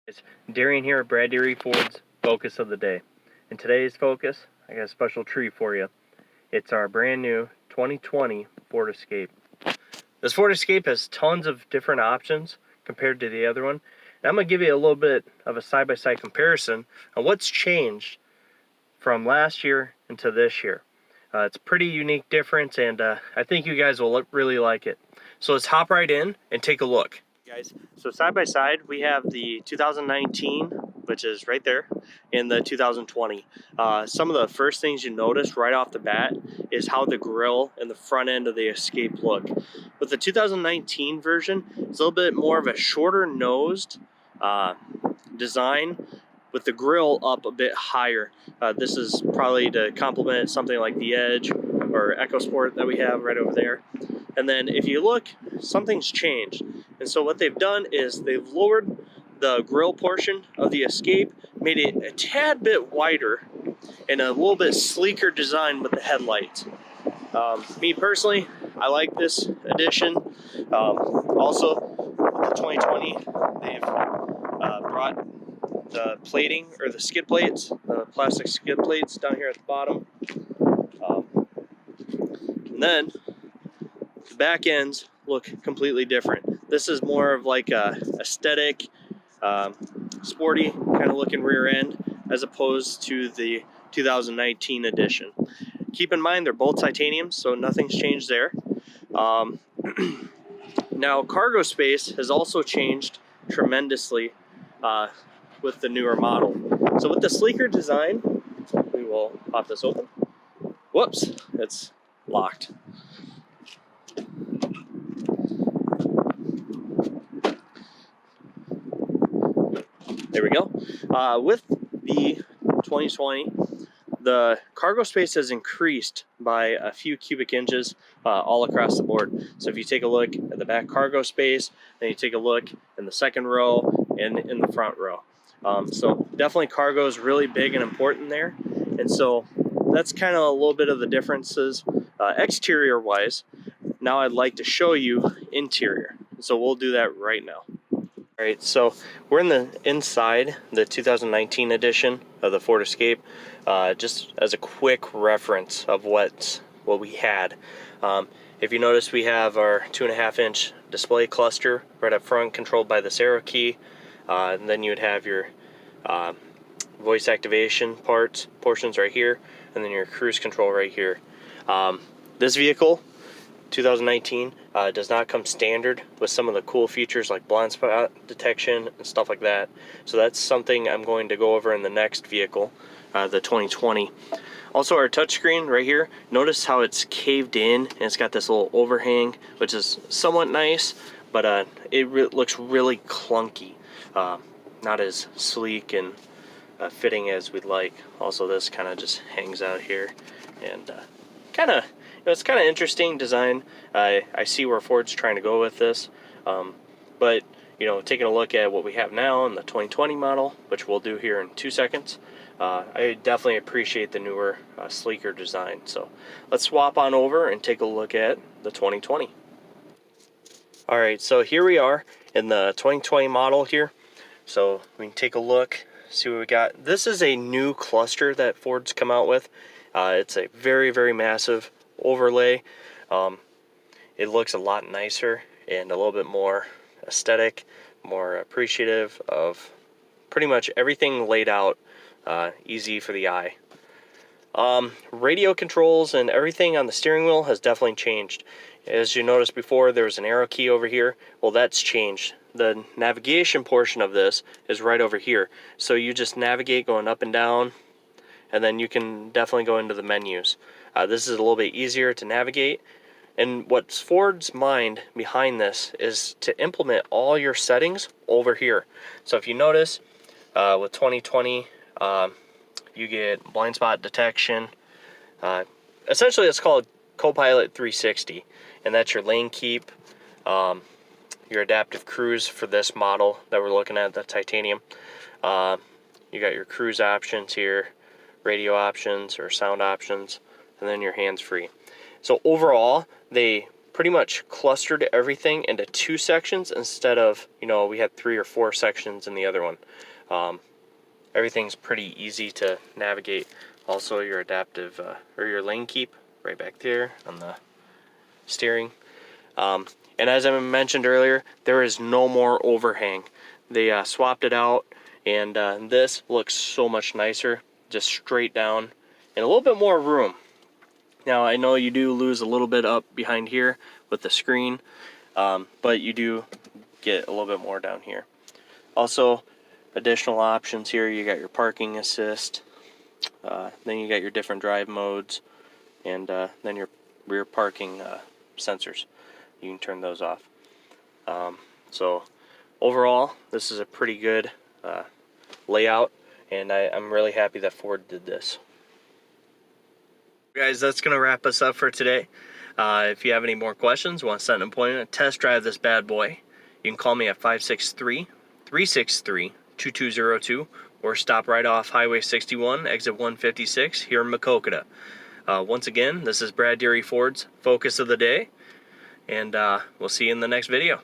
It's Darian here at Brad Deary Ford's Focus of the Day. In today's focus, I got a special treat for you. It's our brand new 2020 Ford Escape. This Ford Escape has tons of different options compared to the other one. And I'm going to give you a little bit of a side-by-side comparison on what's changed from last year into this year. It's a pretty unique difference, and I think you guys will really like it. So let's hop right in and take a look. Guys, so side by side we have the 2019, which is right there, and the 2020. Some of the first things you notice right off the bat is how the grille and the front end of the Escape look. With the 2019 version, it's a little bit more of a shorter nosed design, with the grille up a bit higher. This is probably to complement something like the Edge or EcoSport that we have right over there. And then if you look, something's changed. And so what they've done is they've lowered the grille portion of the Escape, made it a tad bit wider and a little bit sleeker design with the headlights. Me personally, I like this addition. Also, with the 2020, they've brought the plating, or the skid plates, the plastic skid plates down here at the bottom. And then the back ends look completely different. This is more of like a aesthetic, sporty kind of looking rear end, as opposed to the 2019 edition. Keep in mind they're both titanium, so nothing's changed there. Now cargo space has also changed tremendously with the newer model. So with the sleeker design, we will pop this open. Whoops, it's locked. There we go. With the 2020, the cargo space has increased by a few cubic inches all across the board. So if you take a look at the back cargo space, then you take a look in the second row and in the front row. So definitely cargo is really big and important there. And so that's kind of a little bit of the differences exterior wise. Now I'd like to show you interior. So we'll do that right now. All right, so we're in the inside the 2019 edition of the Ford Escape. Just as a quick reference of what we had. If you notice, we have our 2.5-inch display cluster right up front, controlled by this arrow key. And then you would have your voice activation portions right here, and then your cruise control right here. This vehicle, 2019, does not come standard with some of the cool features like blind spot detection and stuff like that. So that's something I'm going to go over in the next vehicle, the 2020. Also, our touchscreen right here, notice how it's caved in and it's got this little overhang, which is somewhat nice, but it looks really clunky. Not as sleek and fitting as we'd like. Also, this kind of just hangs out here, and it's kind of interesting design. I see where Ford's trying to go with this, but taking a look at what we have now in the 2020 model, which we'll do here in 2 seconds, I definitely appreciate the newer, sleeker design. So let's swap on over and take a look at the 2020. All right, so here we are in the 2020 model here. So we can take a look, see what we got. This is a new cluster that Ford's come out with. It's a very, very massive overlay. It looks a lot nicer and a little bit more aesthetic, more appreciative of pretty much everything laid out, easy for the eye. Radio controls and everything on the steering wheel has definitely changed. As you noticed before, there was an arrow key over here. Well, that's changed. The navigation portion of this is right over here. So you just navigate going up and down, and then you can definitely go into the menus. This is a little bit easier to navigate. And what's Ford's mind behind this is to implement all your settings over here. So if you notice, with 2020, you get blind spot detection. Essentially, it's called Copilot 360, and that's your lane keep, your adaptive cruise for this model that we're looking at, the titanium. You got your cruise options here, radio options or sound options, and then your hands-free. So overall, they pretty pretty much clustered everything into 2 sections instead of, you know, we had 3 or 4 sections in the other one. Everything's pretty easy to navigate. Also, your adaptive or your lane keep right back there on the steering. And as I mentioned earlier, there is no more overhang. They swapped it out, and this looks so much nicer, just straight down, and a little bit more room. Now, I know you do lose a little bit up behind here with the screen, but you do get a little bit more down here. Also, additional options here, you got your parking assist, then you got your different drive modes, and then your rear parking sensors. You can turn those off. So overall, this is a pretty good layout, and I'm really happy that Ford did this. Guys, that's going to wrap us up for today. If you have any more questions, want to set an appointment, test drive this bad boy, you can call me at 563-363-2202 or stop right off Highway 61, exit 156 here in Maquoketa. Once again, this is Brad Deary Ford's Focus of the Day, and we'll see you in the next video.